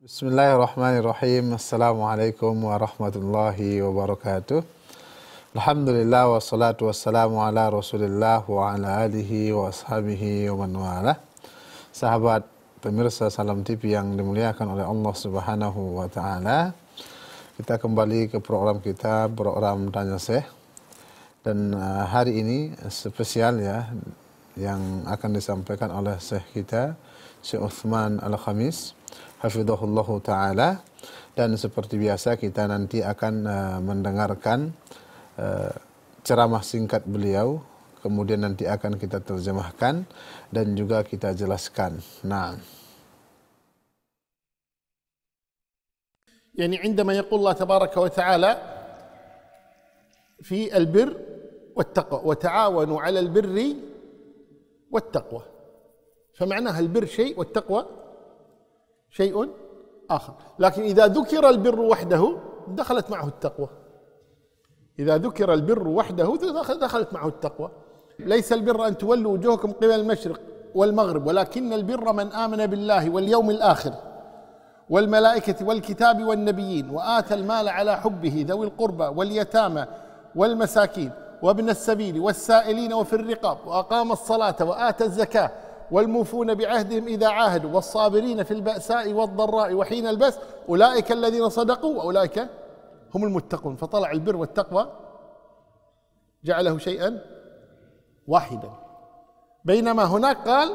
Bismillahirrahmanirrahim. Assalamualaikum warahmatullahi wabarakatuh. Alhamdulillah wassalatu wassalamu ala Rasulillah wa ala alihi wa ashabihi wa man wala. Sahabat pemirsa Salam TV yang dimuliakan oleh Allah Subhanahu wa taala. Kita kembali ke program kita, program Tanya Syekh. Dan hari ini spesial ya, yang akan disampaikan oleh Syekh kita, Syekh Uthman Al-Khamis hafizahullahu ta'ala. Dan seperti biasa kita nanti akan mendengarkan ceramah singkat beliau, kemudian nanti akan kita terjemahkan dan juga kita jelaskan. Nah, يعني عندما يقول الله تبارك وتعالى في البر والتقوى وتعاونوا على البر والتقوى، فمعناها البر شيء والتقوى شيء آخر. لكن إذا ذكر البر وحده دخلت معه التقوى. إذا ذكر البر وحده دخلت معه التقوى. ليس البر أن تولوا وجوهكم قبل المشرق والمغرب، ولكن البر من آمن بالله واليوم الآخر والملائكة والكتاب والنبيين وآتى المال على حبه ذوي القربى واليتامى والمساكين وابن السبيل والسائلين وفي الرقاب وأقام الصلاة وآتى الزكاة والموفون بعهدهم إذا عاهدوا والصابرين في البأساء والضراء وحين البأس أولئك الذين صدقوا وأولئك هم المتقون. فطلع البر والتقوى جعله شيئا واحدا، بينما هناك قال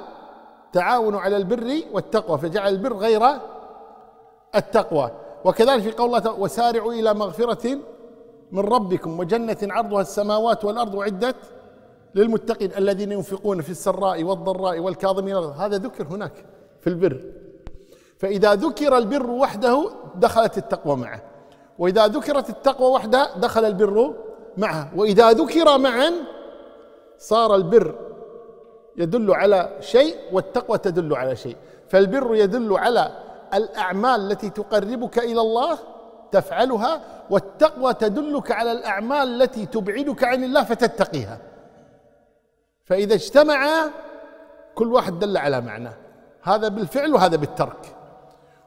تعاونوا على البر والتقوى فجعل البر غير التقوى. وكذلك في قول الله تعالى وسارعوا إلى مغفرة من ربكم وجنة عرضها السماوات والأرض وعدت للمتقين الذين ينفقون في السراء والضراء والكاظمين، هذا ذكر هناك في البر. فإذا ذكر البر وحده دخلت التقوى معه، وإذا ذكرت التقوى وحدها دخل البر معها، وإذا ذكر معا صار البر يدل على شيء والتقوى تدل على شيء. فالبر يدل على الأعمال التي تقربك إلى الله تفعلها، والتقوى تدلك على الأعمال التي تبعدك عن الله فتتقيها. فإذا اجتمعا كل واحد دل على معناه، هذا بالفعل وهذا بالترك.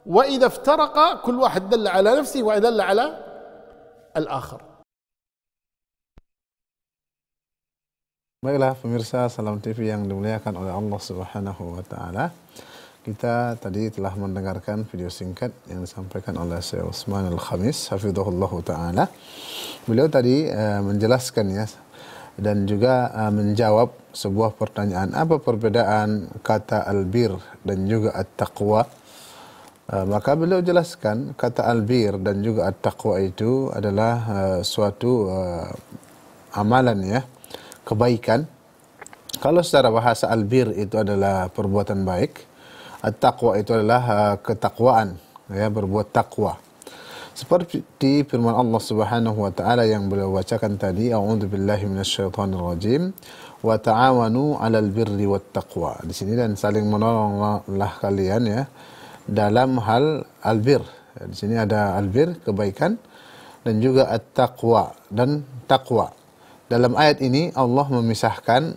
وإذا افترقا كل واحد دل على نفسه ودل على الآخر. baiklah pemirsa Salam TV yang dimuliakan oleh Allah Subhanahu wa taala. Kita tadi telah mendengarkan video singkat yang disampaikan oleh Syekh Uthman Al-Khamis hafizahullahu taala. Beliau tadi menjelaskan ya, dan juga menjawab sebuah pertanyaan, apa perbedaan kata albir dan juga at-taqwa. Maka beliau jelaskan kata albir dan juga at-taqwa itu adalah suatu amalan ya, kebaikan. Kalau secara bahasa albir itu adalah perbuatan baik, at-taqwa itu adalah ketakwaan ya, berbuat takwa. Seperti firman Allah Subhanahu wa taala yang beliau bacakan tadi, a'udzubillahi minasyaitonir rajim, wa ta'awanu 'alal birri wat taqwa. Di sini dan saling menolonglah kalian ya dalam hal albir. Di sini ada albir kebaikan dan juga at-taqwa dan takwa. Dalam ayat ini Allah memisahkan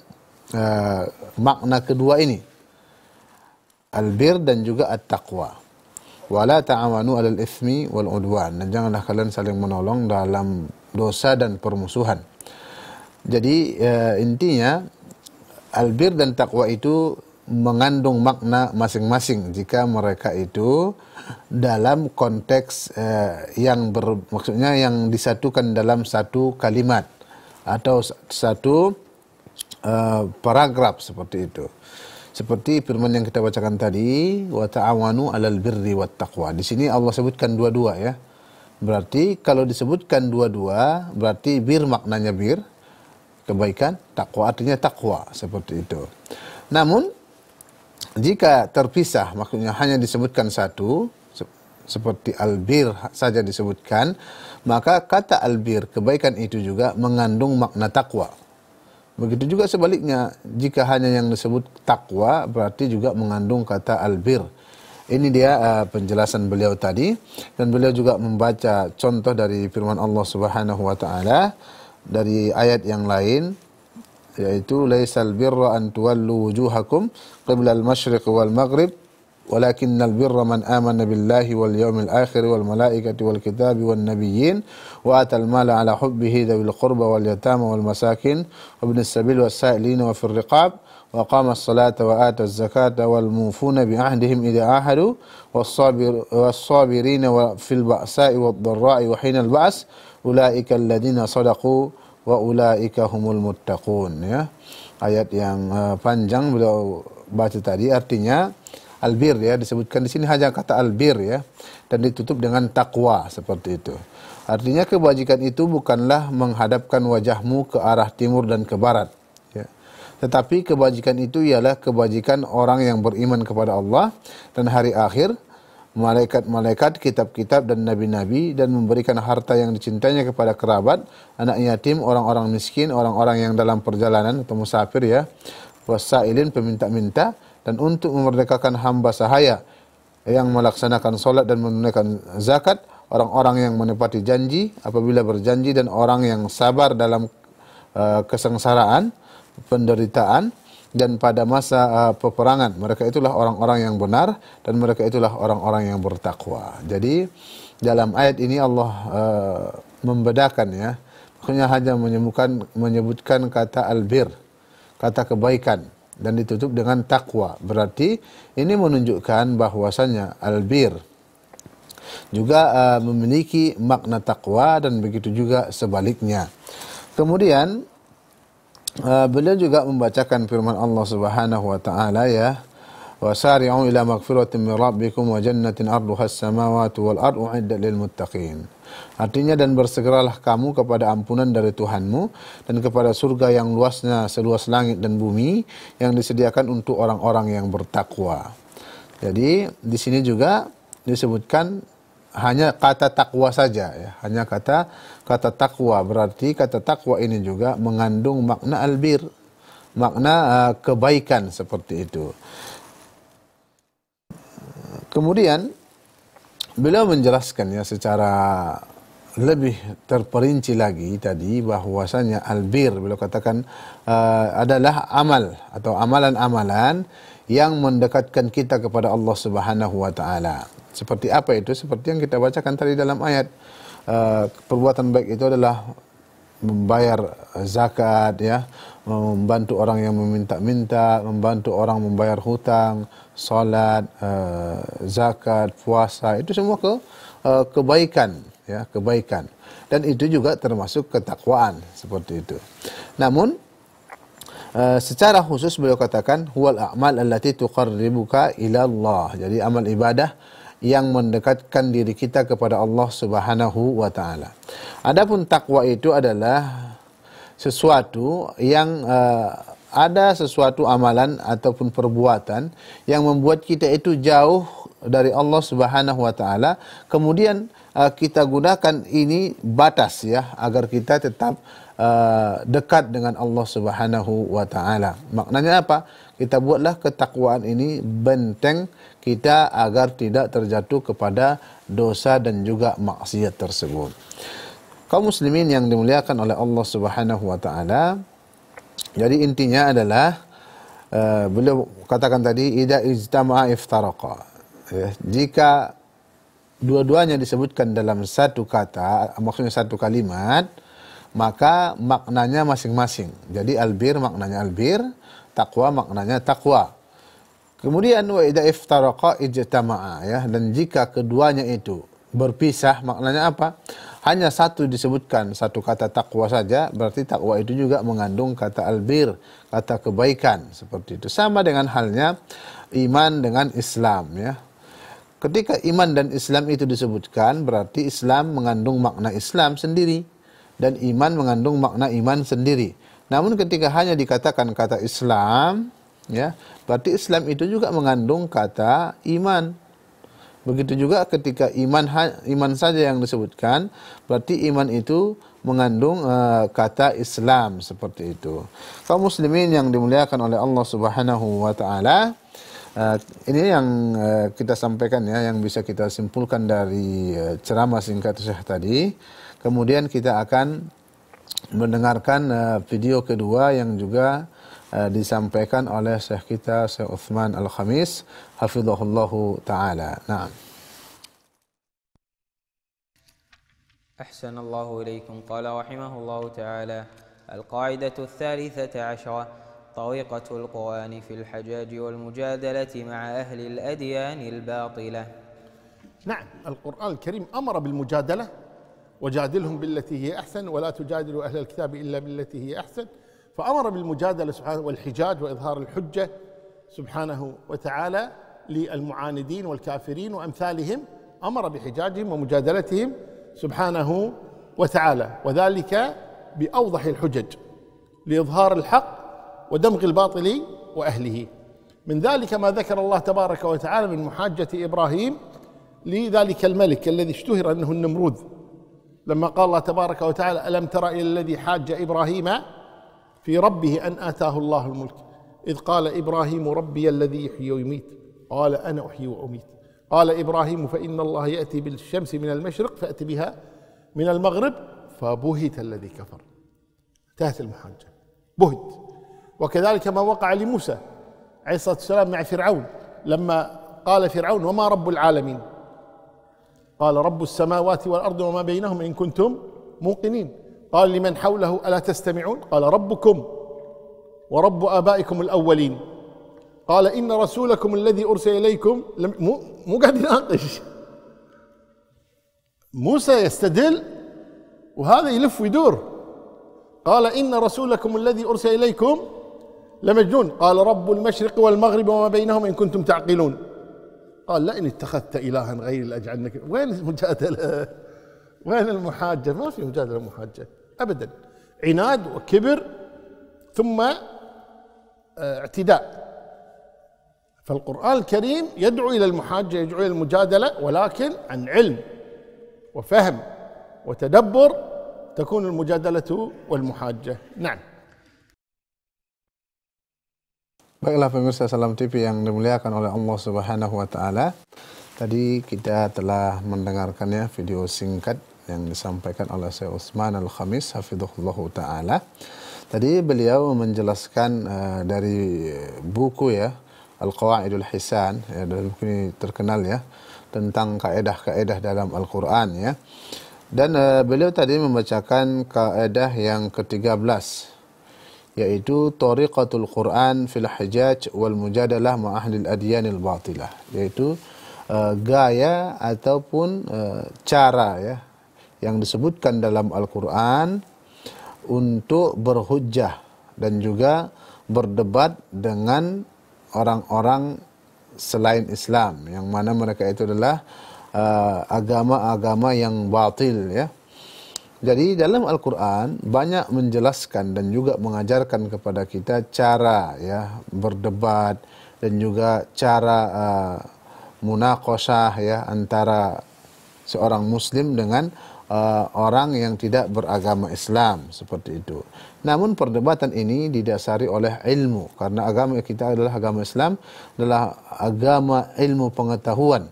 makna kedua ini, albir dan juga at-taqwa. Wala ta'awanu 'alal itsmi wal 'udwan, dan janganlah kalian saling menolong dalam dosa dan permusuhan. Jadi intinya albir dan takwa itu mengandung makna masing-masing jika mereka itu dalam konteks maksudnya yang disatukan dalam satu kalimat atau satu paragraf seperti itu. Seperti firman yang kita bacakan tadi, wa ta'awanu 'alal birri wat taqwa. Di sini Allah sebutkan dua-dua ya. Berarti kalau disebutkan dua-dua, berarti bir maknanya bir, kebaikan, takwa artinya takwa, seperti itu. Namun jika terpisah, maksudnya hanya disebutkan satu, seperti albir saja disebutkan, maka kata albir, kebaikan itu juga mengandung makna takwa. Begitu juga sebaliknya, jika hanya yang disebut takwa berarti juga mengandung kata albir. Ini dia penjelasan beliau tadi, dan beliau juga membaca contoh dari firman Allah Subhanahu wa taala dari ayat yang lain, yaitu laisal birra an tuwallu wujuhakum qibla al-masyriq wal maghrib walakinnal birra man amana billahi wal yawmil akhir wal malaikati wal kitabi wan nabiyyin wa atal mala ala hubbihi dzawil qurba wal yatama wal masakin wa ibnis sabil was sa'ilin wa fir riqab wa qama as-salata wa ata az-zakata wal mufuna bi ahdihim idza ahadu was sabirina wa fil ba'sa'i wad dharra'i wa hinal ba's ulaika alladziina shadaqu wa ulaika humul muttaqun. Ya, ayat yang panjang beliau baca tadi, artinya albir, ya, disebutkan di sini hanya kata albir, ya, dan ditutup dengan takwa seperti itu. Artinya kebajikan itu bukanlah menghadapkan wajahmu ke arah timur dan ke barat, ya. Tetapi kebajikan itu ialah kebajikan orang yang beriman kepada Allah dan hari akhir, malaikat-malaikat, kitab-kitab dan nabi-nabi, dan memberikan harta yang dicintainya kepada kerabat, anak yatim, orang-orang miskin, orang-orang yang dalam perjalanan atau musafir, ya, wasailin, peminta-minta, dan untuk memerdekakan hamba sahaya yang melaksanakan solat dan menunaikan zakat, orang-orang yang menepati janji apabila berjanji, dan orang yang sabar dalam kesengsaraan, penderitaan, dan pada masa peperangan. Mereka itulah orang-orang yang benar, dan mereka itulah orang-orang yang bertakwa. Jadi dalam ayat ini Allah membedakan, ya, maksudnya hanya menyebutkan kata albir, kata kebaikan, dan ditutup dengan takwa. Berarti ini menunjukkan bahwasanya albir juga memiliki makna takwa, dan begitu juga sebaliknya. Kemudian beliau juga membacakan firman Allah Subhanahu wa taala, ya, wasari'u ila maghfiratin min rabbikum wa jannatin arduha as-samawati wal ardu uiddat lil muttaqin. Artinya, dan bersegeralah kamu kepada ampunan dari Tuhanmu dan kepada surga yang luasnya seluas langit dan bumi yang disediakan untuk orang-orang yang bertakwa. Jadi di sini juga disebutkan hanya kata takwa saja, ya, hanya kata takwa. Berarti kata takwa ini juga mengandung makna albir, makna kebaikan seperti itu. Kemudian beliau menjelaskan, ya, secara lebih terperinci lagi tadi bahwasanya albir, beliau katakan adalah amal atau amalan-amalan yang mendekatkan kita kepada Allah Subhanahu wa taala. Seperti apa itu? Seperti yang kita bacakan tadi dalam ayat. Perbuatan baik itu adalah membayar zakat, ya, membantu orang yang meminta-minta, membantu orang membayar hutang, salat, zakat, puasa, itu semua kebaikan, ya, kebaikan. Dan itu juga termasuk ketakwaan seperti itu. Namun secara khusus beliau katakan huwal a'mal allati tuqarribuka ila Allah. Jadi amal ibadah yang mendekatkan diri kita kepada Allah Subhanahu wa taala. Adapun takwa itu adalah sesuatu yang ada sesuatu amalan ataupun perbuatan yang membuat kita itu jauh dari Allah Subhanahu wa taala, kemudian kita gunakan ini batas, ya, agar kita tetap dekat dengan Allah Subhanahu wa taala. Maknanya apa? Kita buatlah ketakwaan ini benteng kita agar tidak terjatuh kepada dosa dan juga maksiat tersebut. Kaum muslimin yang dimuliakan oleh Allah Subhanahu wa taala, jadi intinya adalah beliau katakan tadi idza ijtama'a iftaraqa. Ya, jika dua-duanya disebutkan dalam satu kata, maksudnya satu kalimat, maka maknanya masing-masing. Jadi albir maknanya albir, takwa maknanya takwa. Kemudian wa idza iftaraqa ijtama'a, ya, dan jika keduanya itu berpisah, maknanya apa? Hanya satu disebutkan, satu kata takwa saja, berarti takwa itu juga mengandung kata albir, kata kebaikan, seperti itu. Sama dengan halnya iman dengan Islam, ya. Ketika iman dan Islam itu disebutkan, berarti Islam mengandung makna Islam sendiri dan iman mengandung makna iman sendiri. Namun ketika hanya dikatakan kata Islam, ya, berarti Islam itu juga mengandung kata iman. Begitu juga ketika iman saja yang disebutkan, berarti iman itu mengandung kata Islam, seperti itu. Kaum muslimin yang dimuliakan oleh Allah Subhanahu wa taala, ini yang kita sampaikan, ya, yang bisa kita simpulkan dari ceramah singkat Syekh tadi. Kemudian kita akan mendengarkan video kedua yang juga disampaikan oleh Syekh kita Syekh Utsman Al-Khamis hafizahullahu taala. Naam. أحسن الله إليكم. قال رحمه الله تعالى: القاعدة الثالثة عشرة: طريقة القرآن في الحجاج والمجادلة مع أهل الأديان الباطلة. نعم، القرآن الكريم أمر بالمجادلة، وجادلهم بالتي هي أحسن ولا تجادلوا أهل الكتاب إلا بالتي هي أحسن. فأمر بالمجادلة سبحانه والحجاج وإظهار الحجة سبحانه وتعالى للمعاندين والكافرين وأمثالهم، أمر بحجاجهم ومجادلتهم سبحانه وتعالى، وذلك بأوضح الحجج لإظهار الحق ودمغ الباطل وأهله. من ذلك ما ذكر الله تبارك وتعالى من محاجة إبراهيم لذلك الملك الذي اشتهر أنه النمرود، لما قال الله تبارك وتعالى: ألم تر إلى الذي حاج إبراهيم في ربه أن آتاه الله الملك إذ قال إبراهيم ربي الذي يحيي ويميت قال أنا أحيي وأميت قال إبراهيم فإن الله يأتي بالشمس من المشرق فأت بها من المغرب فبهت الذي كفر. انتهت المحاجة، بهت. وكذلك ما وقع لموسى عليه الصلاة والسلام مع فرعون، لما قال فرعون: وما رب العالمين؟ قال: رب السماوات والأرض وما بينهم إن كنتم موقنين. قال لمن حوله: ألا تستمعون؟ قال: ربكم ورب آبائكم الأولين. قال: إن رسولكم الذي أرسل إليكم مو قاعد يناقش، موسى يستدل وهذا يلف ويدور. قال: إن رسولكم الذي أرسل إليكم لمجنون. قال: رب المشرق والمغرب وما بينهم إن كنتم تعقلون. قال: لئن اتخذت إلها غيري لأجعلنك. وين المجادلة؟ وين المحاجة؟ ما في مجادلة ومحاجة أبدا، عناد وكبر ثم اعتداء. فالقرآن الكريم يدعو إلى المحاجة، يدعو إلى المجادلة، ولكن عن علم وفهم وتدبر تكون المجادلة والمحاجة. نعم. Baiklah pemirsa Salam TV yang dimuliakan oleh Allah Subhanahu wa taala. Tadi kita telah mendengarkannya video singkat yang disampaikan oleh Syekh Utsman Al-Khamis hafizahullahu taala. Tadi beliau menjelaskan dari buku ya Al-Qawaidul Hisan, ya, dari buku ini terkenal ya tentang kaedah-kaedah dalam Al-Qur'an ya. Dan beliau tadi membacakan kaedah yang ke-13, yaitu Tariqatul Quran fil Hijaj wal Mujadalah ma ahlil adyanil batilah, yaitu gaya ataupun cara ya yang disebutkan dalam Al-Qur'an untuk berhujjah dan juga berdebat dengan orang-orang selain Islam, yang mana mereka itu adalah agama-agama yang batil ya. Jadi dalam Al-Quran banyak menjelaskan dan juga mengajarkan kepada kita cara ya berdebat dan juga cara munaqashah ya antara seorang muslim dengan orang yang tidak beragama Islam, seperti itu. Namun perdebatan ini didasari oleh ilmu, karena agama kita adalah agama Islam, adalah agama ilmu pengetahuan.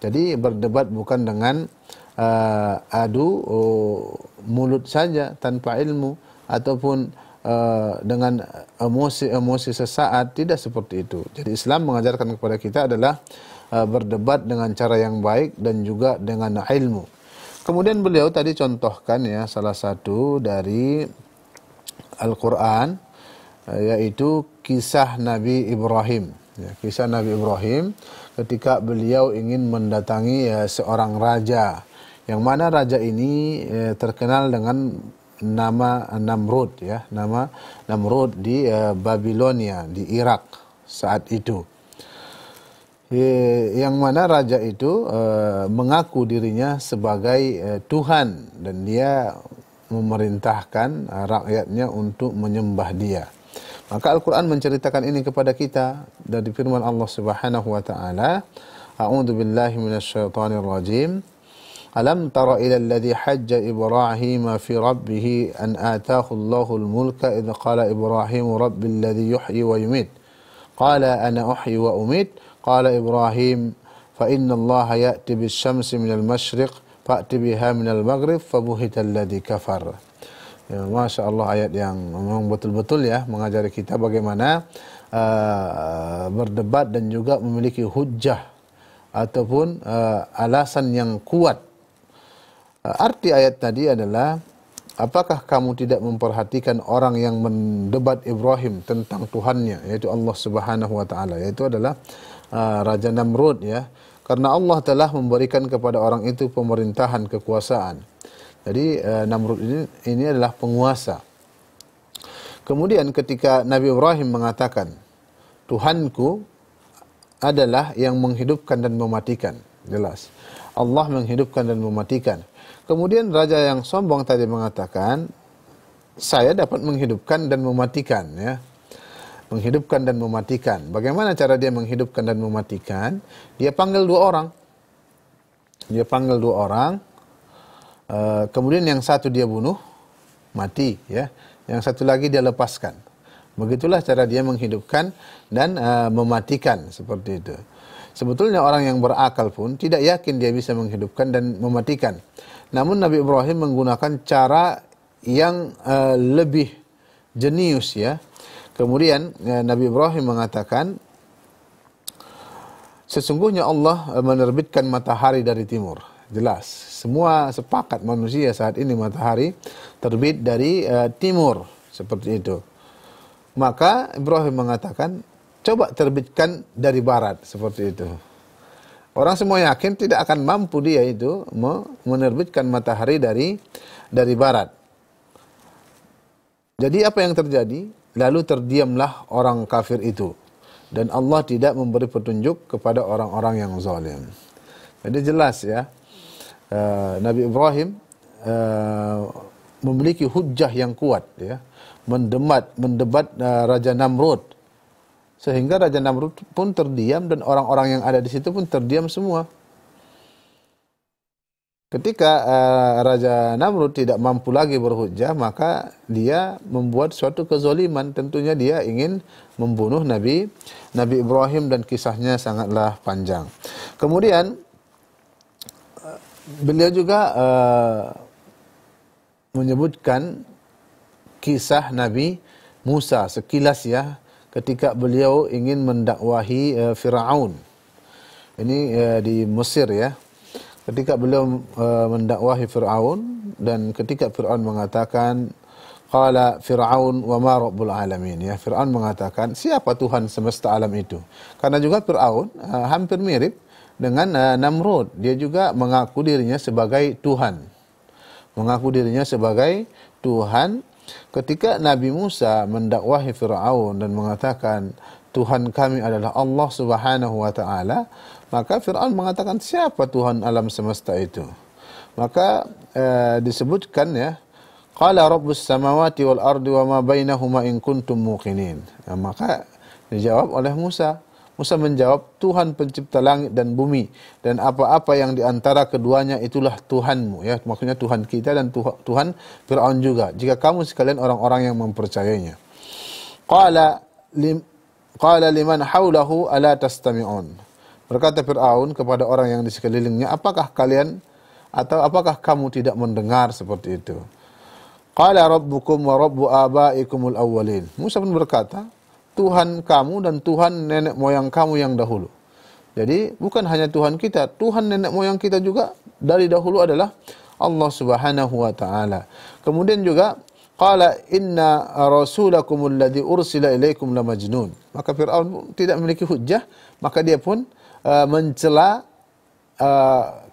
Jadi berdebat bukan dengan adu mulut saja tanpa ilmu ataupun dengan emosi sesaat, tidak seperti itu. Jadi Islam mengajarkan kepada kita adalah berdebat dengan cara yang baik dan juga dengan ilmu. Kemudian beliau tadi contohkan ya salah satu dari Al-Quran, yaitu kisah Nabi Ibrahim. Ya, kisah Nabi Ibrahim ketika beliau ingin mendatangi seorang raja, yang mana raja ini terkenal dengan nama Namrud ya, nama Namrud di Babilonia di Irak saat itu. Yang mana raja itu mengaku dirinya sebagai Tuhan dan dia memerintahkan rakyatnya untuk menyembah dia. Maka Al-Quran menceritakan ini kepada kita dari firman Allah Subhanahu wa taala, A'udzu billahi minasyaitonir rajim. Alam tara ila alladhi hajja Ibrahim fi rabbih an ataahu Allahul mulka idh qala Ibrahim rabbil ladzi yuhyi wa yumit. Qala ana uhyi wa umit. Qala Ibrahim fa inna Allah ya'ti bis-syamsi minal masyriq fa'ti biha minal maghrib fabuhita alladzi kafar. Ya, Masya Allah, ayat yang memang betul-betul ya mengajari kita bagaimana berdebat dan juga memiliki hujjah ataupun alasan yang kuat. Arti ayat tadi adalah, apakah kamu tidak memperhatikan orang yang mendebat Ibrahim tentang Tuhannya, yaitu Allah Subhanahu wa taala, yaitu adalah Raja Namrud ya. Karena Allah telah memberikan kepada orang itu pemerintahan, kekuasaan. Jadi Namrud ini adalah penguasa. Kemudian ketika Nabi Ibrahim mengatakan, Tuhanku adalah yang menghidupkan dan mematikan. Jelas. Allah menghidupkan dan mematikan. Kemudian raja yang sombong tadi mengatakan, saya dapat menghidupkan dan mematikan ya. Menghidupkan dan mematikan. Bagaimana cara dia menghidupkan dan mematikan? Dia panggil dua orang. Dia panggil dua orang. Kemudian yang satu dia bunuh, mati ya. Yang satu lagi dia lepaskan. Begitulah cara dia menghidupkan dan mematikan, seperti itu. Sebetulnya orang yang berakal pun tidak yakin dia bisa menghidupkan dan mematikan. Namun Nabi Ibrahim menggunakan cara yang lebih jenius ya. Kemudian Nabi Ibrahim mengatakan, sesungguhnya Allah menerbitkan matahari dari timur. Jelas, semua sepakat manusia saat ini matahari terbit dari timur, seperti itu. Maka Ibrahim mengatakan, coba terbitkan dari barat, seperti itu. Orang semua yakin tidak akan mampu dia itu menerbitkan matahari dari barat. Jadi apa yang terjadi? Lalu terdiamlah orang kafir itu. Dan Allah tidak memberi petunjuk kepada orang-orang yang zalim. Jadi jelas ya, Nabi Ibrahim memiliki hujjah yang kuat ya, mendebat Raja Namrud, sehingga Raja Namrud pun terdiam dan orang-orang yang ada di situ pun terdiam semua. Ketika Raja Namrud tidak mampu lagi berhujjah, maka dia membuat suatu kezaliman. Tentunya dia ingin membunuh Nabi Ibrahim dan kisahnya sangatlah panjang. Kemudian beliau juga menyebutkan kisah Nabi Musa sekilas ya, ketika beliau ingin mendakwahi Firaun. Ini di Mesir ya. Ketika beliau mendakwahi Firaun, dan ketika Firaun mengatakan, qala Firaun wa ma rabbul alamin ya, Firaun mengatakan, siapa Tuhan semesta alam itu? Karena juga Firaun hampir mirip dengan Namrud. Dia juga mengaku dirinya sebagai Tuhan. Mengaku dirinya sebagai Tuhan. Ketika Nabi Musa mendakwahi Firaun dan mengatakan, Tuhan kami adalah Allah Subhanahu wa taala, maka Firaun mengatakan, siapa Tuhan alam semesta itu? Maka disebutkan ya, qala rabbus samawati wal ardi wa ma bainahuma in kuntum muqinin. Maka dijawab oleh Musa. Musa menjawab, Tuhan pencipta langit dan bumi dan apa-apa yang di antara keduanya itulah Tuhanmu ya, maksudnya Tuhan kita dan Tuhan Firaun juga, jika kamu sekalian orang-orang yang mempercayainya. Qala liman haulahu ala tastami'un. Berkata Firaun kepada orang yang di sekelilingnya, apakah kamu tidak mendengar, seperti itu. Qala rabbukum wa rabbu abaikumul awwalin. Musa pun berkata, Tuhan kamu dan Tuhan nenek moyang kamu yang dahulu. Jadi bukan hanya Tuhan kita, Tuhan nenek moyang kita juga dari dahulu adalah Allah Subhanahu wa taala. Kemudian juga qala inna rasulakumul ladzi ursila ilaikum lamajnun. Maka Firaun tidak memiliki hujjah, maka dia pun mencela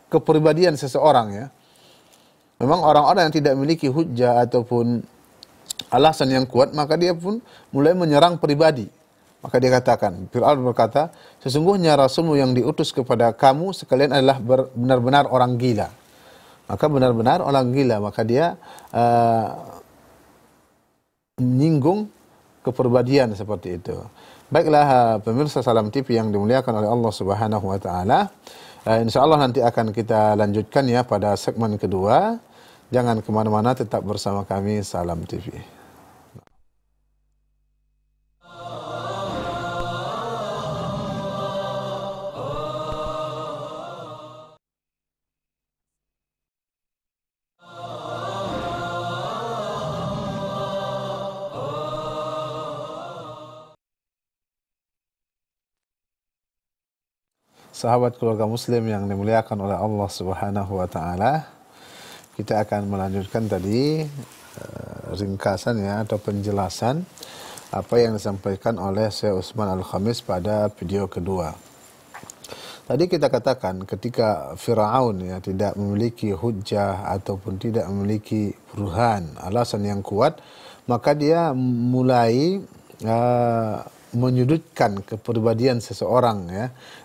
kepribadian seseorang ya. Memang orang-orang yang tidak memiliki hujjah ataupun alasan yang kuat, maka dia pun mulai menyerang pribadi. Maka dia katakan, Fir'aun berkata, sesungguhnya Rasulmu yang diutus kepada kamu sekalian adalah benar-benar orang gila. Maka benar-benar orang gila, maka dia menyinggung kepribadian seperti itu. Baiklah pemirsa Salam TV yang dimuliakan oleh Allah Subhanahu wa taala. Insyaallah nanti akan kita lanjutkan ya pada segmen kedua. Jangan kemana-mana, tetap bersama kami Salam TV. sahabat keluarga muslim yang dimuliakan oleh Allah Subhanahu wa taala, kita akan melanjutkan tadi ringkasan atau penjelasan apa yang disampaikan oleh Syekh Utsman Al-Khamis pada video kedua. Tadi kita katakan ketika Firaun tidak memiliki hujjah ataupun tidak memiliki burhan, alasan yang kuat, maka dia mulai menyudutkan kepribadian seseorang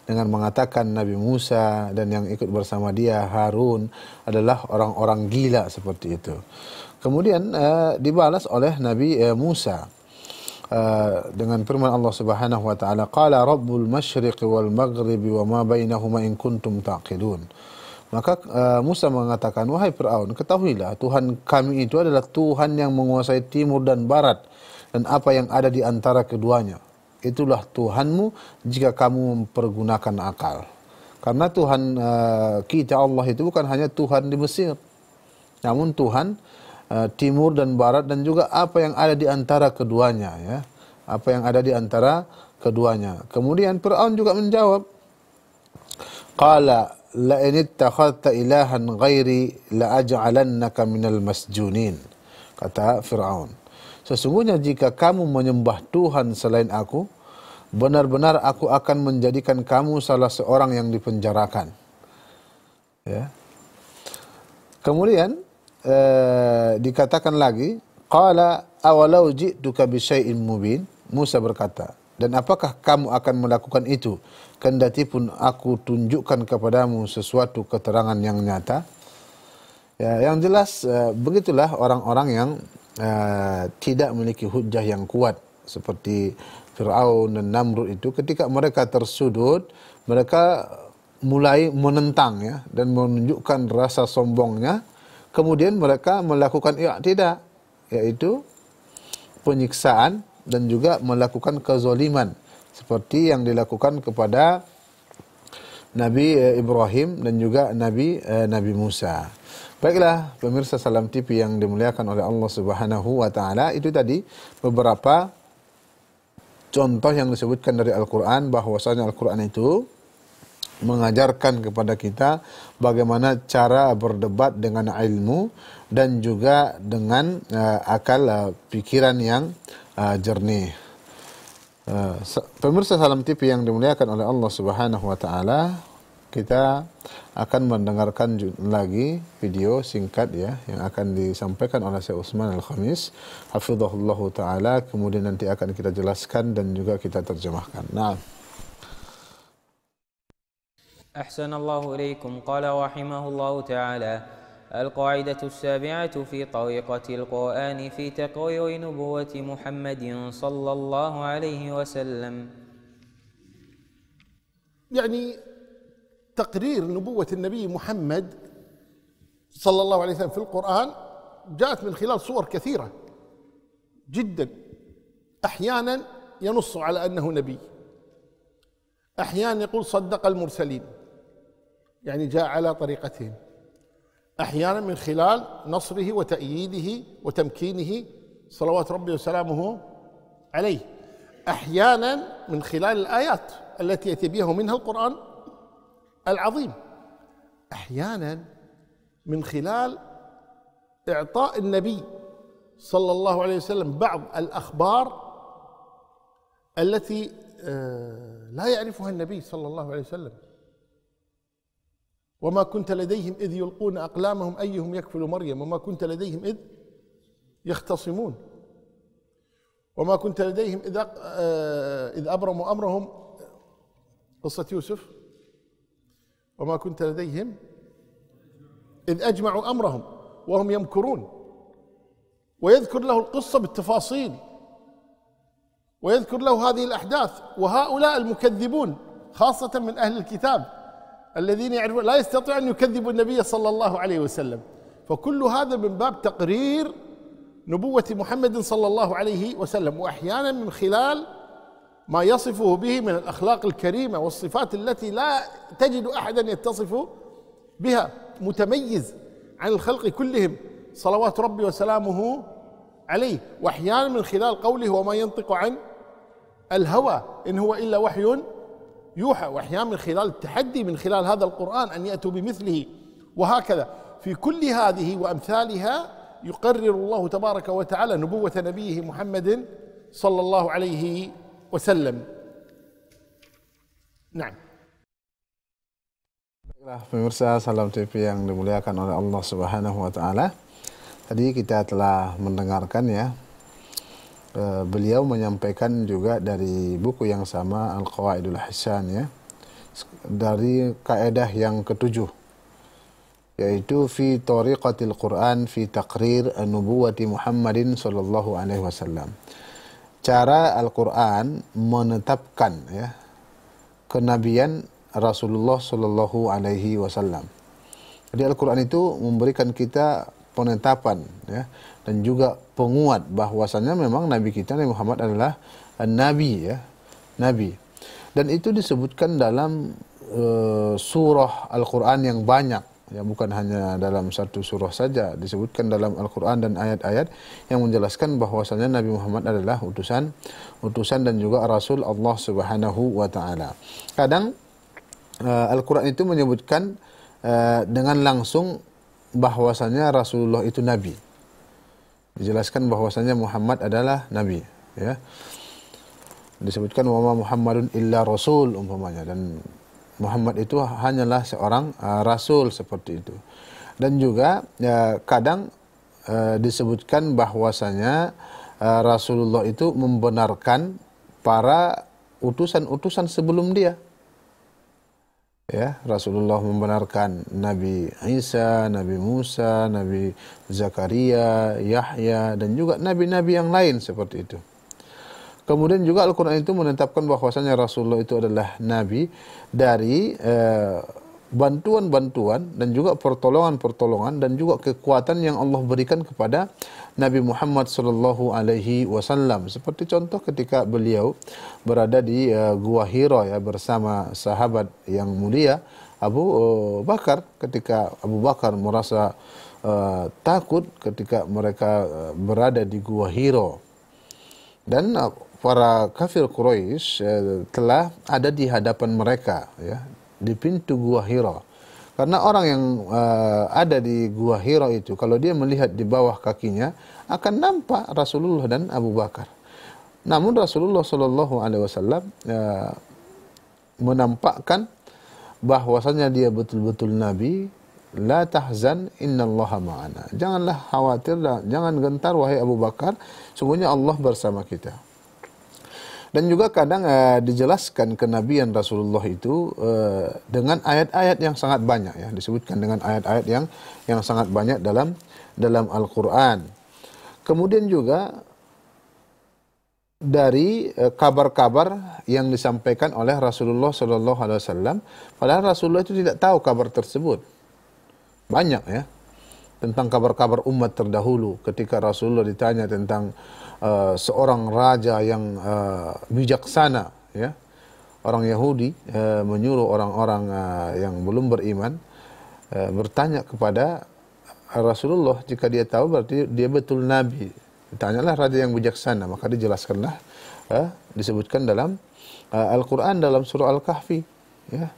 dengan mengatakan Nabi Musa dan yang ikut bersama dia Harun adalah orang-orang gila seperti itu. Kemudian dibalas oleh Nabi Musa dengan firman Allah Subhanahu wa taala, qala rabbul masyriqi wal maghribi wa ma bainahuma in kuntum taqilun. Maka Musa mengatakan, wahai Firaun, ketahuilah Tuhan kami itu adalah Tuhan yang menguasai timur dan barat dan apa yang ada di antara keduanya. Itulah Tuhanmu jika kamu mempergunakan akal. Karena Tuhan kita Allah itu bukan hanya Tuhan di Mesir, namun Tuhan timur dan barat dan juga apa yang ada di antara keduanya, apa yang ada di antara keduanya. Kemudian Firaun juga menjawab, qala la in ittakhadhta ilahan ghairi la aj'alannaka minal masjunin. Kata Firaun, sesungguhnya jika kamu menyembah Tuhan selain aku, benar-benar aku akan menjadikan kamu salah seorang yang dipenjarakan. Kemudian dikatakan lagi, qala awalau ji'tuka bisyai'in mubin. Musa berkata, dan apakah kamu akan melakukan itu kendati pun aku tunjukkan kepadamu sesuatu keterangan yang nyata? Yang jelas begitulah orang-orang yang tidak memiliki hujjah yang kuat seperti Firaun dan Namrud itu. Ketika mereka tersudut, mereka mulai menentang dan menunjukkan rasa sombongnya. Kemudian mereka melakukan i'tidah, yaitu penyiksaan dan juga melakukan kezaliman seperti yang dilakukan kepada Nabi Ibrahim dan juga Nabi Musa. Baiklah pemirsa Salam TV yang dimuliakan oleh Allah Subhanahu wa taala, itu tadi beberapa contoh yang disebutkan dari Al-Qur'an, bahwasanya Al-Qur'an itu mengajarkan kepada kita bagaimana cara berdebat dengan ilmu dan juga dengan akal pikiran yang jernih. Pemirsa Salam TV yang dimuliakan oleh Allah Subhanahu wa taala, kita akan mendengarkan lagi video singkat yang akan disampaikan oleh Syekh Utsman Al-Khamis hafizahullahu taala, kemudian nanti akan kita jelaskan dan juga kita terjemahkan. Nah, أحسن الله إليكم. قال رحمه الله تعالى: القاعدة السابعة في طريقة القرآن في تقرير نبوة محمد صلى الله عليه وسلم. يعني تقرير نبوة النبي محمد صلى الله عليه وسلم في القرآن جاءت من خلال صور كثيرة جدا. أحيانا ينص على أنه نبي، أحيانا يقول صدق المرسلين، يعني جاء على طريقتهم، أحيانا من خلال نصره وتأييده وتمكينه صلوات ربي وسلامه عليه، أحيانا من خلال الآيات التي يأتي بها منها القرآن العظيم، أحيانا من خلال إعطاء النبي صلى الله عليه وسلم بعض الأخبار التي لا يعرفها النبي صلى الله عليه وسلم. وما كنت لديهم إذ يلقون أقلامهم أيهم يكفل مريم وما كنت لديهم إذ يختصمون وما كنت لديهم إذ أبرموا أمرهم، قصة يوسف، وما كنت لديهم إذ أجمعوا أمرهم وهم يمكرون، ويذكر له القصة بالتفاصيل ويذكر له هذه الأحداث. وهؤلاء المكذبون خاصة من أهل الكتاب الذين يعرفون لا يستطيعون أن يكذبوا النبي صلى الله عليه وسلم. فكل هذا من باب تقرير نبوة محمد صلى الله عليه وسلم، وأحيانا من خلال ما يصفه به من الأخلاق الكريمة والصفات التي لا تجد أحدا يتصف بها، متميز عن الخلق كلهم صلوات ربي وسلامه عليه. وأحيانا من خلال قوله وما ينطق عن الهوى إن هو إلا وحي يوحى، وأحيانا من خلال التحدي من خلال هذا القرآن أن يأتوا بمثله، وهكذا في كل هذه وأمثالها يقرر الله تبارك وتعالى نبوة نبيه محمد صلى الله عليه وسلم. نعم. Pemirsa Salam TV yang dimuliakan oleh Allah Subhanahu wa taala. Tadi kita telah mendengarkan ya, beliau menyampaikan juga dari buku yang sama Al-Qawaidul Hisan ya, dari kaidah yang ketujuh, yaitu fi tariqatil Quran fi taqrir an-nubuwati Muhammadin sallallahu alaihi wasallam. Cara Al-Quran menetapkan ya kenabian Rasulullah sallallahu alaihi wasallam. Jadi Al-Quran itu memberikan kita penetapan ya, dan juga penguat bahwasanya memang Nabi kita Nabi Muhammad adalah Nabi ya, Nabi. Dan itu disebutkan dalam surah Al-Quran yang banyak ya, bukan hanya dalam satu surah saja, disebutkan dalam Al-Quran dan ayat-ayat yang menjelaskan bahwasanya Nabi Muhammad adalah utusan dan juga Rasul Allah Subhanahu wa taala. Kadang Al-Quran itu menyebutkan dengan langsung bahwasanya Rasulullah itu Nabi. Dijelaskan bahwasanya Muhammad adalah Nabi. Ya. Disebutkan wa ma Muhammadun illa Rasul umpamanya, dan Muhammad itu hanyalah seorang Rasul seperti itu. Dan juga kadang disebutkan bahwasanya Rasulullah itu membenarkan para utusan-utusan sebelum dia. Ya, Rasulullah membenarkan Nabi Isa, Nabi Musa, Nabi Zakaria, Yahya, dan juga nabi-nabi yang lain seperti itu. Kemudian juga Al-Quran itu menetapkan bahwasanya Rasulullah itu adalah Nabi dari bantuan-bantuan dan juga pertolongan-pertolongan dan juga kekuatan yang Allah berikan kepada Nabi Muhammad sallallahu alaihi wasallam. Seperti contoh ketika beliau berada di Gua Hira ya, bersama sahabat yang mulia Abu Bakar, ketika Abu Bakar merasa takut ketika mereka berada di Gua Hira. Dan para kafir Quraisy telah ada di hadapan mereka ya, di pintu Gua Hira. Karena orang yang ada di Gua Hira itu, kalau dia melihat di bawah kakinya akan nampak Rasulullah dan Abu Bakar. Namun Rasulullah sallallahu alaihi wasallam menampakkan bahwasanya dia betul-betul Nabi. La tahzan innallaha ma'ana. Janganlah khawatir, jangan gentar wahai Abu Bakar, sungguhnya Allah bersama kita. Dan juga kadang dijelaskan kenabian Rasulullah itu dengan ayat-ayat yang sangat banyak ya, disebutkan dengan ayat-ayat yang sangat banyak dalam Al-Qur'an. Kemudian juga dari kabar-kabar yang disampaikan oleh Rasulullah sallallahu alaihi wasallam, padahal Rasulullah itu tidak tahu kabar tersebut. Banyak ya tentang kabar-kabar umat terdahulu. Ketika Rasulullah ditanya tentang seorang raja yang bijaksana ya, orang Yahudi menyuruh orang-orang yang belum beriman bertanya kepada Rasulullah, jika dia tahu berarti dia betul Nabi. Ditanyalah raja yang bijaksana, maka dijelaskanlah disebutkan dalam Al-Quran dalam surah Al-Kahfi ya.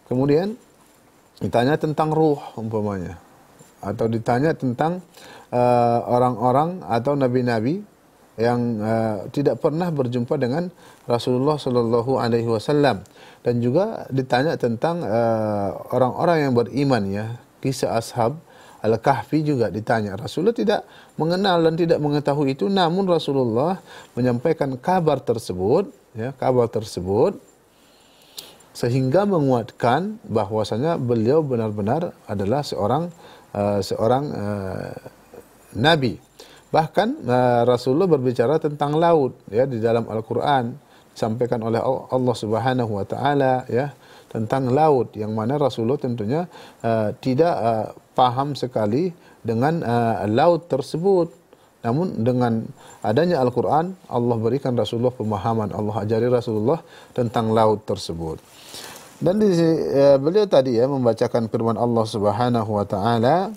Kemudian ditanya tentang ruh umpamanya, atau ditanya tentang orang-orang atau nabi-nabi yang tidak pernah berjumpa dengan Rasulullah sallallahu alaihi wasallam, dan juga ditanya tentang orang-orang yang beriman ya, kisah ashab Al-Kahfi juga ditanya. Rasulullah tidak mengenal dan tidak mengetahui itu, namun Rasulullah menyampaikan kabar tersebut ya, kabar tersebut sehingga menguatkan bahwasanya beliau benar-benar adalah seorang nabi. Bahkan Rasulullah berbicara tentang laut ya, di dalam Al-Qur'an disampaikan oleh Allah Subhanahu wa taala ya, tentang laut, yang mana Rasulullah tentunya tidak paham sekali dengan laut tersebut. Namun dengan adanya Al-Qur'an, Allah berikan Rasulullah pemahaman, Allah ajari Rasulullah tentang laut tersebut. Dan beliau tadi ya membacakan firman Allah Subhanahu wa taala,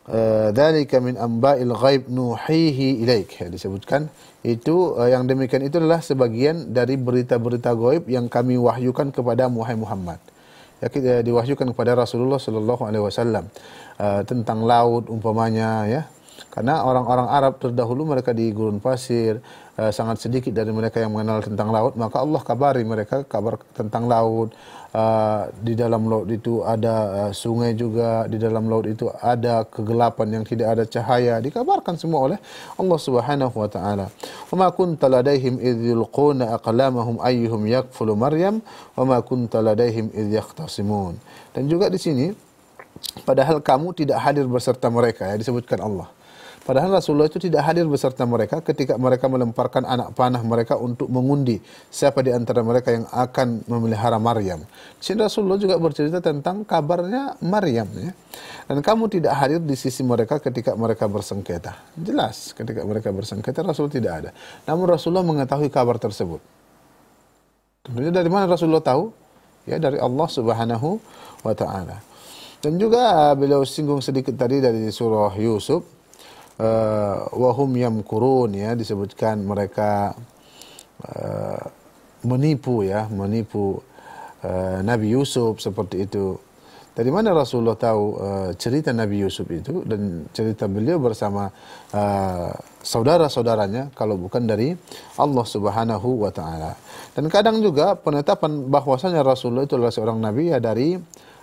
dzalika min amba'il ghaib nuhihi ilaik, ya, disebutkan itu yang demikian itu adalah sebagian dari berita-berita gaib yang kami wahyukan kepada Muhammad. Ya, kita diwahyukan kepada Rasulullah sallallahu alaihi wasallam tentang laut umpamanya, ya. Karena orang-orang Arab terdahulu mereka di gurun pasir, sangat sedikit dari mereka yang mengenal tentang laut, maka Allah kabari mereka kabar tentang laut. Di dalam laut itu ada sungai juga, di dalam laut itu ada kegelapan yang tidak ada cahaya, dikabarkan semua oleh Allah Subhanahu wa taala. Wa ma kunta ladaihim idh yulquna aqlamahum ayyuhum yakfulu Maryam wa ma kunta ladaihim idh yahtasimun. Dan juga di sini padahal kamu tidak hadir beserta mereka, ya, disebutkan Allah. Padahal Rasulullah itu tidak hadir beserta mereka ketika mereka melemparkan anak panah mereka untuk mengundi siapa di antara mereka yang akan memelihara Maryam. Di sini Rasulullah juga bercerita tentang kabarnya Maryam, ya. Dan kamu tidak hadir di sisi mereka ketika mereka bersengketa. Jelas ketika mereka bersengketa Rasul tidak ada. Namun Rasulullah mengetahui kabar tersebut. Tentunya dari mana Rasulullah tahu? Ya, dari Allah Subhanahu wa taala. Dan juga beliau singgung sedikit tadi dari surah Yusuf, wahum yamkurun, ya, disebutkan mereka menipu Nabi Yusuf seperti itu. Dari mana Rasulullah tahu cerita Nabi Yusuf itu dan cerita beliau bersama saudara-saudaranya kalau bukan dari Allah Subhanahu wa taala. Dan kadang juga penetapan bahwasanya Rasulullah itu adalah seorang nabi ya dari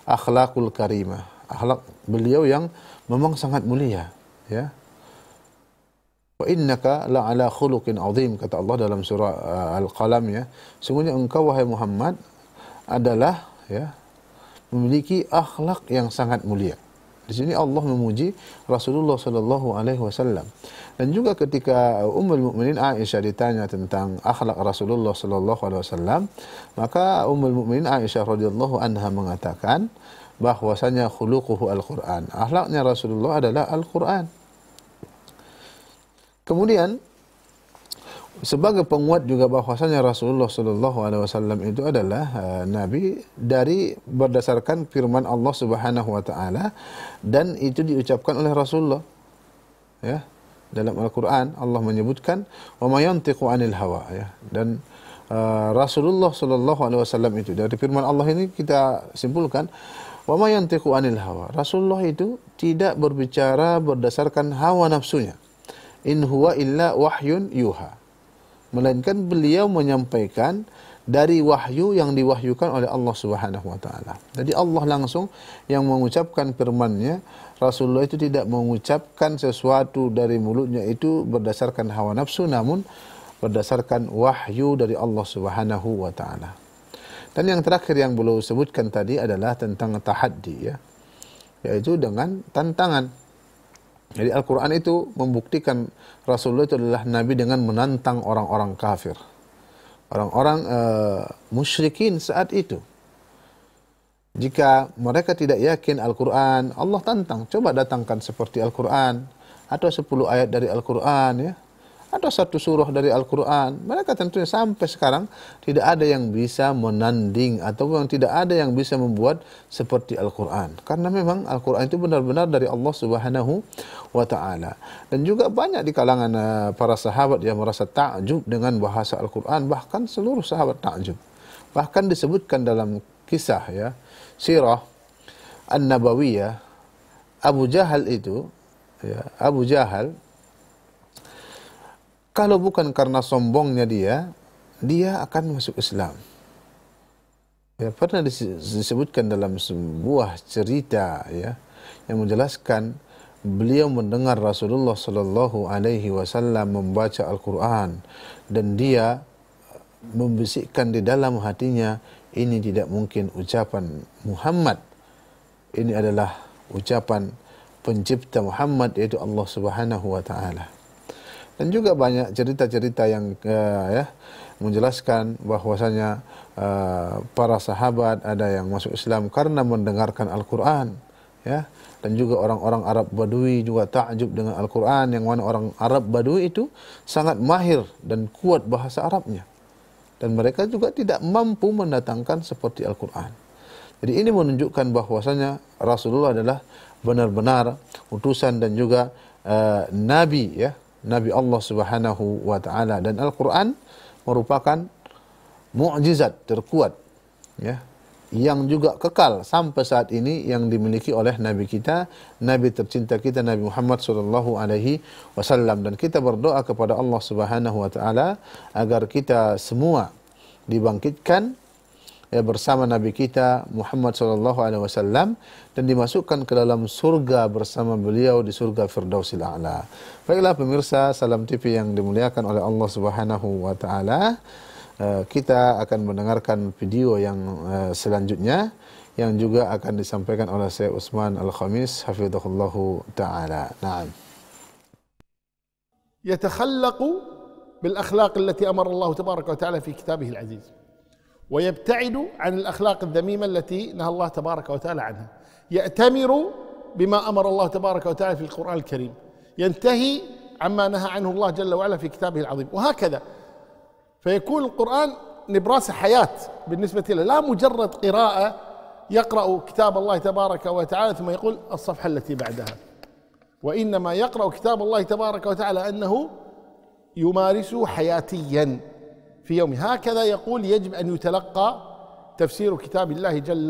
akhlakul karimah, akhlak beliau yang memang sangat mulia, ya. Wa innaka la'ala khuluqin azim, kata Allah dalam surah Al-Qalam, ya. Sungguhnya engkau wahai Muhammad adalah, ya, memiliki akhlak yang sangat mulia. Di sini Allah memuji Rasulullah sallallahu alaihi wasallam. Dan juga ketika Ummul Mukminin Aisyah ditanya tentang akhlak Rasulullah sallallahu alaihi wasallam, maka Ummul Mukminin Aisyah radhiyallahu anha mengatakan bahwasanya khuluquhu al-Qur'an. Akhlaknya Rasulullah adalah Al-Qur'an. Kemudian sebagai penguat juga bahwasanya Rasulullah sallallahu alaihi wasallam itu adalah nabi dari berdasarkan firman Allah Subhanahu wa taala dan itu diucapkan oleh Rasulullah, ya. Dalam Al-Qur'an Allah menyebutkan wa may yantiqu 'anil hawa, ya. Dan Rasulullah sallallahu alaihi wasallam itu dari firman Allah ini kita simpulkan wa may yantiqu 'anil hawa. Rasulullah itu tidak berbicara berdasarkan hawa nafsunya. In huwa illa wahyun yuha. Melainkan beliau menyampaikan dari wahyu yang diwahyukan oleh Allah Subhanahu wa taala. Jadi Allah langsung yang mengucapkan firman-Nya. Rasulullah itu tidak mengucapkan sesuatu dari mulutnya itu berdasarkan hawa nafsu, namun berdasarkan wahyu dari Allah Subhanahu wa taala. Dan yang terakhir yang beliau sebutkan tadi adalah tentang tahaddi, ya. Yaitu dengan tantangan. Jadi Al-Quran itu membuktikan Rasulullah itu adalah Nabi dengan menantang orang-orang kafir, orang-orang musyrikin saat itu. Jika mereka tidak yakin Al-Quran, Allah tantang, coba datangkan seperti Al-Quran, atau 10 ayat dari Al-Quran, ya, atau 1 surah dari Al-Quran. Mereka tentunya sampai sekarang tidak ada yang bisa menanding atau yang tidak ada yang bisa membuat seperti Al-Quran. Karena memang Al-Quran itu benar-benar dari Allah Subhanahu wa ta'ala. Dan juga banyak di kalangan para sahabat yang merasa takjub dengan bahasa Al-Quran, bahkan seluruh sahabat takjub. Bahkan disebutkan dalam kisah, ya, sirah An-Nabawiyah, Abu Jahal itu, ya, Abu Jahal kalau bukan karena sombongnya dia akan masuk Islam. Ya, pernah disebutkan dalam sebuah cerita, ya, yang menjelaskan beliau mendengar Rasulullah sallallahu alaihi wasallam membaca Al-Quran dan dia membisikkan di dalam hatinya, ini tidak mungkin ucapan Muhammad. Ini adalah ucapan pencipta Muhammad, yaitu Allah Subhanahu wa taala. Dan juga banyak cerita-cerita yang ya, menjelaskan bahwasanya para sahabat ada yang masuk Islam karena mendengarkan Al-Quran, ya. Dan juga orang-orang Arab Badui juga takjub dengan Al-Quran, yang mana orang Arab Badui itu sangat mahir dan kuat bahasa Arabnya. Dan mereka juga tidak mampu mendatangkan seperti Al-Quran. Jadi ini menunjukkan bahwasanya Rasulullah adalah benar-benar utusan dan juga nabi, ya, nabi Allah Subhanahu wa taala, dan Al-Qur'an merupakan mukjizat terkuat, ya, yang juga kekal sampai saat ini yang dimiliki oleh nabi kita, nabi tercinta kita, Nabi Muhammad sallallahu alaihi wasallam. Dan kita berdoa kepada Allah Subhanahu wa taala agar kita semua dibangkitkan, ya, bersama nabi kita Muhammad sallallahu alaihi wasallam dan dimasukkan ke dalam surga bersama beliau di surga Firdausil A'la. Baiklah pemirsa Salam TV yang dimuliakan oleh Allah Subhanahu wa taala, kita akan mendengarkan video yang selanjutnya yang juga akan disampaikan oleh Syekh Utsman Al-Khamis hafizahullahu taala. Naam. يتخلق بالأخلاق التي أمر الله تبارك وتعالى في كتابه العزيز، ويبتعد عن الأخلاق الذميمة التي نهى الله تبارك وتعالى عنها، يأتمر بما أمر الله تبارك وتعالى في القرآن الكريم، ينتهي عما نهى عنه الله جل وعلا في كتابه العظيم، وهكذا. فيكون القرآن نبراس حياة بالنسبة له، لا مجرد قراءة يقرأ كتاب الله تبارك وتعالى ثم يقول الصفحة التي بعدها، وإنما يقرأ كتاب الله تبارك وتعالى أنه يمارسه حياتيا في يومه. هكذا يقول يجب أن يتلقى تفسير كتاب الله جل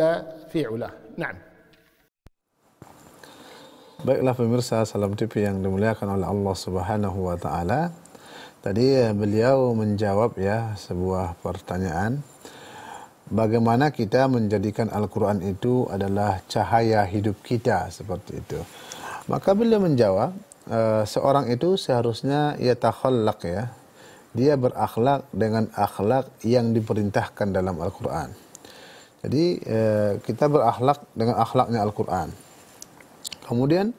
في علاه. نعم. Baiklah pemirsa Salam TV yang dimuliakan oleh Allah Subhanahu wa taala. Tadi beliau menjawab, ya, sebuah pertanyaan, bagaimana kita menjadikan Al-Quran itu adalah cahaya hidup kita, seperti itu. Maka beliau menjawab, seorang itu seharusnya ia takhallaq, ya, dia berakhlak dengan akhlak yang diperintahkan dalam Al-Quran. Jadi kita berakhlak dengan akhlaknya Al-Quran. Kemudian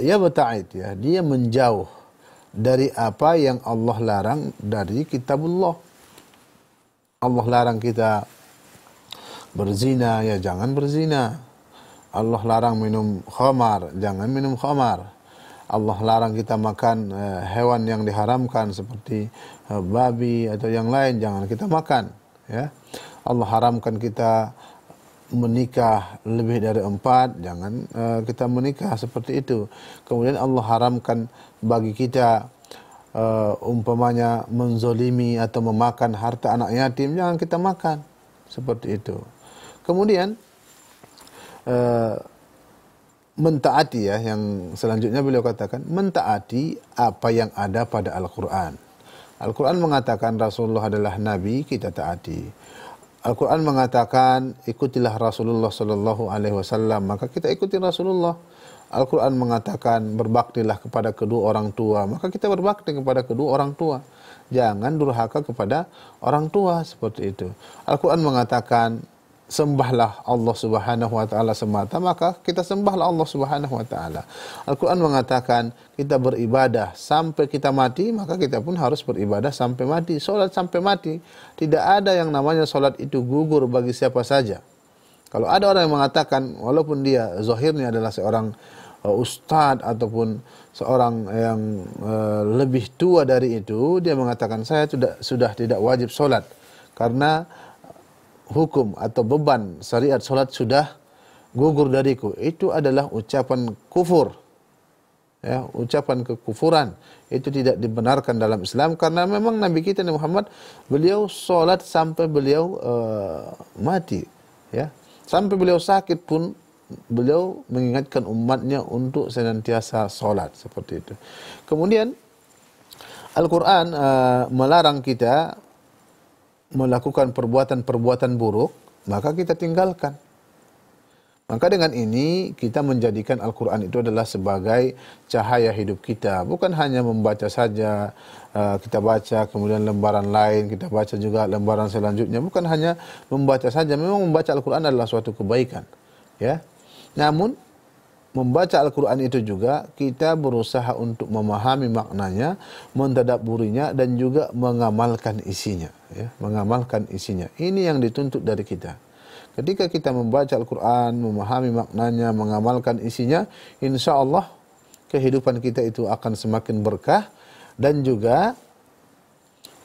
ia berta'id, ya, dia menjauh dari apa yang Allah larang dari kitabullah. Allah larang kita berzina, ya jangan berzina. Allah larang minum khamar, jangan minum khamar. Allah larang kita makan hewan yang diharamkan seperti babi atau yang lain, jangan kita makan, ya. Allah haramkan kita menikah lebih dari 4, jangan kita menikah seperti itu. Kemudian Allah haramkan bagi kita umpamanya menzolimi atau memakan harta anak yatim, jangan kita makan seperti itu. Kemudian mentaati, ya, yang selanjutnya beliau katakan mentaati apa yang ada pada Al-Quran. Al-Quran mengatakan Rasulullah adalah Nabi, kita taati. Al-Quran mengatakan ikutilah Rasulullah sallallahu alaihi wasallam, maka kita ikuti Rasulullah. Al-Quran mengatakan berbaktilah kepada kedua orang tua, maka kita berbakti kepada kedua orang tua. Jangan durhaka kepada orang tua, seperti itu. Al-Quran mengatakan sembahlah Allah Subhanahu wa taala semata, maka kita sembahlah Allah Subhanahu wa taala. Al-Quran mengatakan kita beribadah sampai kita mati, maka kita pun harus beribadah sampai mati, salat sampai mati. Tidak ada yang namanya salat itu gugur bagi siapa saja. Kalau ada orang yang mengatakan walaupun dia zahirnya adalah seorang ustadz ataupun seorang yang lebih tua dari itu, dia mengatakan saya sudah tidak wajib salat karena hukum atau beban syariat salat sudah gugur dariku, itu adalah ucapan kufur, ya, ucapan kekufuran. Itu tidak dibenarkan dalam Islam, karena memang Nabi kita Nabi Muhammad, beliau salat sampai beliau mati, ya, sampai beliau sakit pun beliau mengingatkan umatnya untuk senantiasa salat, seperti itu. Kemudian Al-Quran melarang kita melakukan perbuatan-perbuatan buruk, maka kita tinggalkan. Maka dengan ini kita menjadikan Al-Quran itu adalah sebagai cahaya hidup kita. Bukan hanya membaca saja, kita baca kemudian lembaran lain, kita baca juga lembaran selanjutnya. Bukan hanya membaca saja, memang membaca Al-Quran adalah suatu kebaikan, ya. Namun membaca Al-Quran itu juga kita berusaha untuk memahami maknanya, mentadabburinya, dan juga mengamalkan isinya, ya, mengamalkan isinya. Ini yang dituntut dari kita. Ketika kita membaca Al-Quran, memahami maknanya, mengamalkan isinya, insya Allah kehidupan kita itu akan semakin berkah, dan juga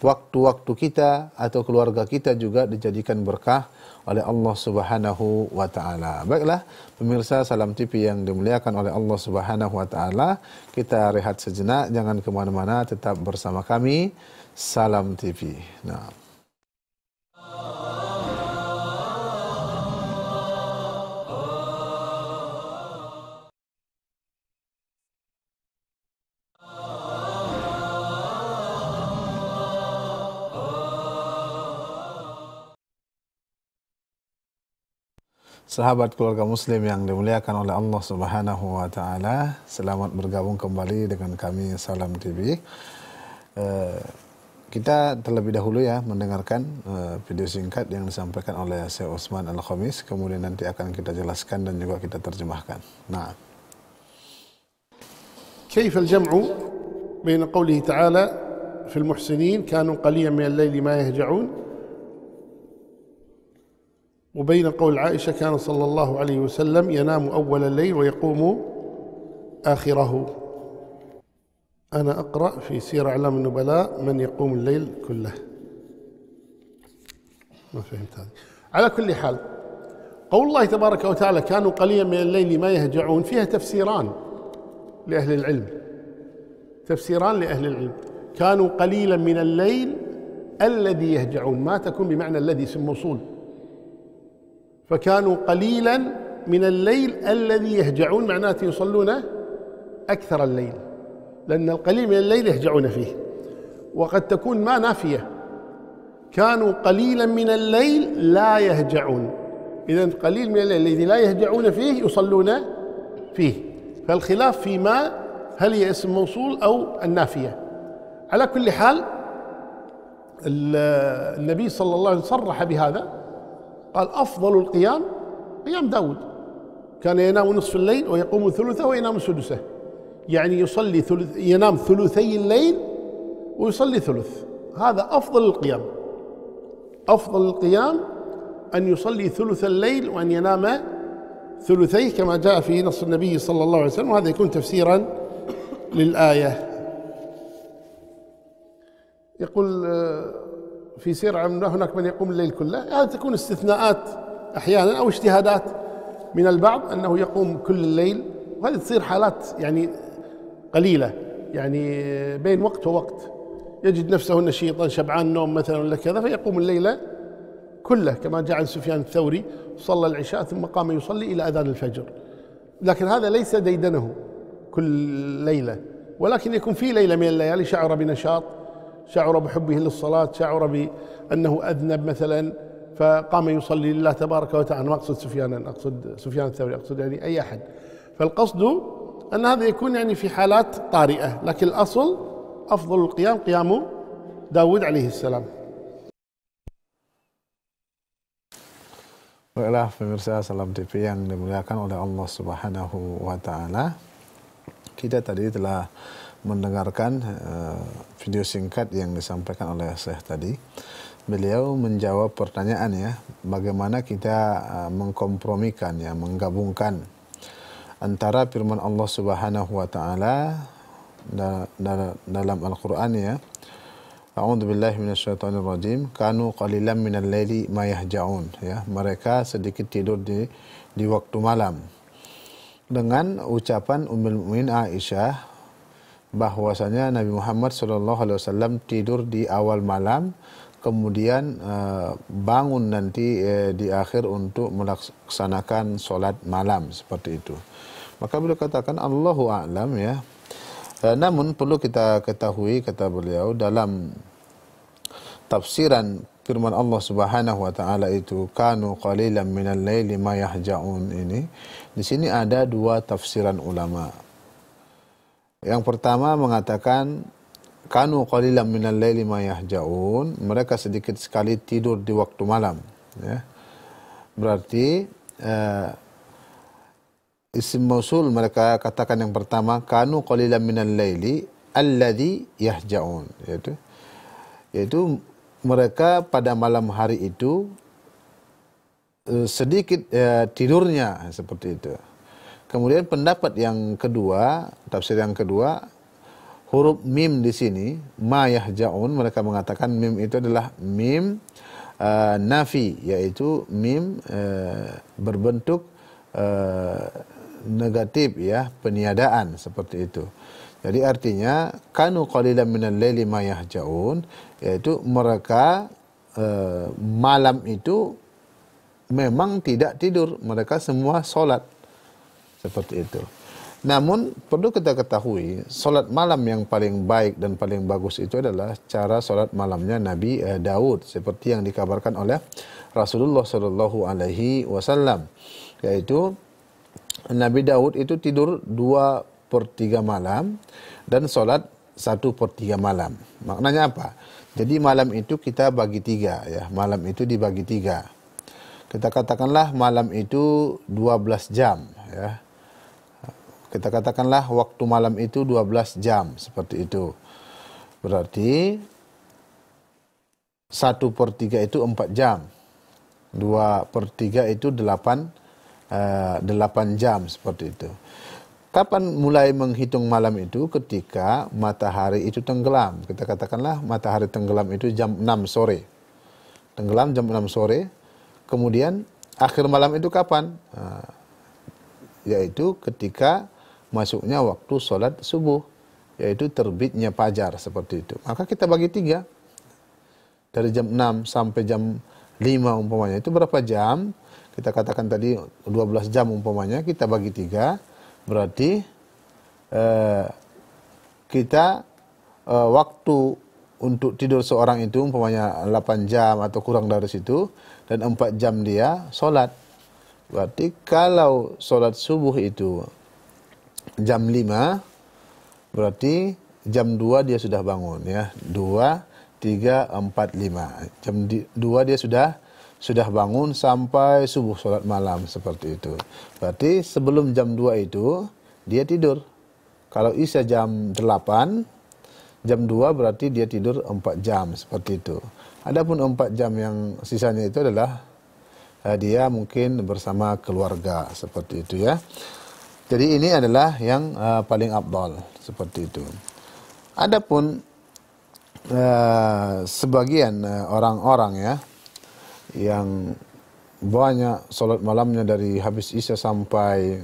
waktu-waktu kita atau keluarga kita juga dijadikan berkah oleh Allah Subhanahu wa taala. Baiklah, pemirsa Salam TV yang dimuliakan oleh Allah Subhanahu wa taala, kita rehat sejenak, jangan kemana mana, tetap bersama kami Salam TV. Nah. Sahabat keluarga muslim yang dimuliakan oleh Allah Subhanahu wa taala, selamat bergabung kembali dengan kami Salam TV. Kita terlebih dahulu ya mendengarkan video singkat yang disampaikan oleh Syekh Utsman Al-Khamis, kemudian nanti akan kita jelaskan dan juga kita terjemahkan. Nah. كيف الجمع بين قوله تعالى في المحسنين كانوا قليلا من الليل ما يهجعون وبين قول عائشة كان صلى الله عليه وسلم ينام أول الليل ويقوم آخره. أنا أقرأ في سير أعلام النبلاء من يقوم الليل كله. ما فهمت هذه. على كل حال، قول الله تبارك وتعالى كانوا قليلا من الليل ما يهجعون فيها تفسيران لأهل العلم. تفسيران لأهل العلم. كانوا قليلا من الليل الذي يهجعون، ما تكون بمعنى الذي اسم موصول، فكانوا قليلا من الليل الذي يهجعون معناته يصلون أكثر الليل، لأن القليل من الليل يهجعون فيه، وقد تكون ما نافية، كانوا قليلا من الليل لا يهجعون، إذن قليل من الليل الذي لا يهجعون فيه يصلون فيه، فالخلاف فيما هل هي اسم موصول أو النافية. على كل حال النبي صلى الله عليه وسلم صرح بهذا، قال أفضل القيام قيام داود، كان ينام نصف الليل ويقوم ثلثه وينام سدسه، يعني يصلي ينام ثلثي الليل ويصلي ثلث، هذا أفضل القيام. أفضل القيام أن يصلي ثلث الليل وأن ينام ثلثيه كما جاء في نص النبي صلى الله عليه وسلم، وهذا يكون تفسيرا للآية. يقول في سير هناك من يقوم الليل كله، هذه تكون استثناءات أحيانا أو اجتهادات من البعض أنه يقوم كل الليل، وهذه تصير حالات يعني قليلة، يعني بين وقت ووقت، يجد نفسه نشيطا شبعان نوم مثلا ولا كذا فيقوم الليل كله، كما جاء عن سفيان الثوري صلى العشاء ثم قام يصلي إلى أذان الفجر، لكن هذا ليس ديدنه كل ليلة، ولكن يكون في ليلة من الليالي شعر بنشاط، شعر بحبه للصلاة، شعر بأنه أذنب مثلا فقام يصلي لله تبارك وتعالى، ما أقصد سفيانا، أقصد سفيان الثوري، أقصد يعني أي أحد، فالقصد أن هذا يكون يعني في حالات طارئة، لكن الأصل أفضل القيام قيام داود عليه السلام. Baiklah pemirsa Salam TV yang dimuliakan oleh Allah Subhanahu wa taala. Kita tadi telah mendengarkan video singkat yang disampaikan oleh Syekh tadi. Beliau menjawab pertanyaan ya, bagaimana kita mengkompromikan ya, menggabungkan antara firman Allah Subhanahu wa taala dalam Al-Qur'an ya. A'udzubillahi minasyaitonir rajim. Kanu qalilan minal laili ma yahja'un ya. Mereka sedikit tidur di waktu malam. Dengan ucapan Ummul Mukminin Aisyah bahwasanya Nabi Muhammad SAW tidur di awal malam, kemudian bangun nanti di akhir untuk melaksanakan sholat malam seperti itu. Maka beliau katakan Allahu a'lam ya. Namun perlu kita ketahui, kata beliau, dalam tafsiran firman Allah Subhanahu wa taala itu kanu qalilan minal laili ma yahja'un ini, di sini ada dua tafsiran ulama. Yang pertama mengatakan kanu qalilan minal laili ma yahja'un, mereka sedikit sekali tidur di waktu malam ya. Berarti isim mausul mereka katakan yang pertama kanu qalilan minal laili alladhi yahja'un, yaitu mereka pada malam hari itu sedikit tidurnya seperti itu. Kemudian pendapat yang kedua, tafsir yang kedua, huruf mim di sini, ma yahja'un, mereka mengatakan mim itu adalah mim nafi, yaitu mim berbentuk negatif ya, peniadaan seperti itu. Jadi artinya kanu qalilan minal laili ma yahja'un, yaitu mereka malam itu memang tidak tidur, mereka semua solat seperti itu. Namun perlu kita ketahui, solat malam yang paling baik dan paling bagus itu adalah cara solat malamnya Nabi Daud, seperti yang dikabarkan oleh Rasulullah Shallallahu Alaihi Wasallam, yaitu Nabi Daud itu tidur 2/3 malam dan solat 1/3 malam. Maknanya apa? Jadi malam itu kita bagi 3 ya, malam itu dibagi 3. Kita katakanlah malam itu 12 jam ya. Kita katakanlah waktu malam itu 12 jam, seperti itu. Berarti 1/3 itu 4 jam. 2/3 itu 8 jam, seperti itu. Kapan mulai menghitung malam itu? Ketika matahari itu tenggelam. Kita katakanlah matahari tenggelam itu jam 6 sore. Tenggelam jam 6 sore. Kemudian akhir malam itu kapan? Yaitu ketika masuknya waktu sholat subuh, yaitu terbitnya fajar, seperti itu. Maka kita bagi 3. Dari jam 6 sampai jam 5 umpamanya, itu berapa jam? Kita katakan tadi 12 jam umpamanya, kita bagi 3. Berarti kita waktu untuk tidur seorang itu umpamanya 8 jam atau kurang dari situ, dan 4 jam dia sholat. Berarti kalau sholat subuh itu jam 5, berarti jam 2 dia sudah bangun ya. 2, 3, 4, 5. Jam 2 dia sudah bangun sampai subuh sholat malam, seperti itu. Berarti sebelum jam 2 itu dia tidur. Kalau isya jam 8, jam 2 berarti dia tidur 4 jam, seperti itu. Adapun 4 jam yang sisanya itu adalah dia mungkin bersama keluarga, seperti itu ya. Jadi ini adalah yang paling afdal, seperti itu. Adapun sebagian orang-orang ya yang banyak sholat malamnya dari habis isya sampai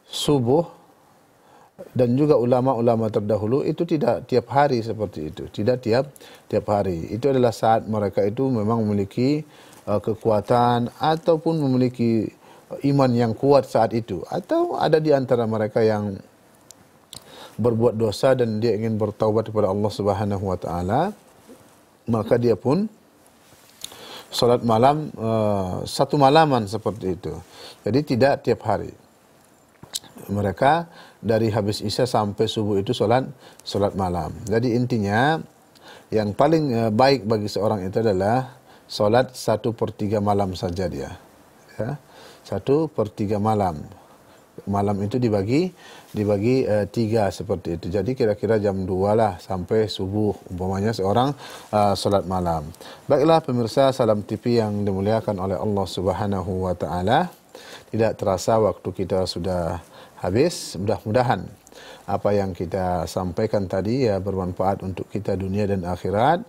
subuh, dan juga ulama-ulama terdahulu itu tidak tiap hari seperti itu, tidak tiap hari. Itu adalah saat mereka itu memang memiliki kekuatan ataupun memiliki iman yang kuat saat itu, atau ada di antara mereka yang berbuat dosa dan dia ingin bertaubat kepada Allah Subhanahu wa taala, maka dia pun salat malam satu malaman, seperti itu. Jadi tidak tiap hari. Mereka dari habis isya sampai subuh itu salat malam. Jadi intinya yang paling baik bagi seorang itu adalah salat 1/3 malam saja dia. Ya. 1/3 malam. Malam itu dibagi 3, seperti itu. Jadi kira-kira jam 2 lah sampai subuh umpamanya seorang salat malam. Baiklah pemirsa Salam TV yang dimuliakan oleh Allah Subhanahu wa taala. Tidak terasa waktu kita sudah habis. Mudah-mudahan apa yang kita sampaikan tadi ya bermanfaat untuk kita dunia dan akhirat.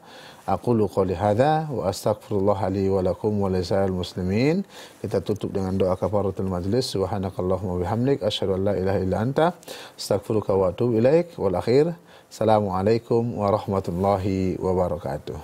Aqulu qouli hadza wa astaghfirullah li wa lakum wa lisa'il muslimin. Kita tutup dengan doa kafaratul majlis. Subhanakallahumma bihamdik asyhadu an la ilaha illa anta astaghfiruka wa atubu ilaik. Wal akhir, assalamualaikum warahmatullahi wabarakatuh.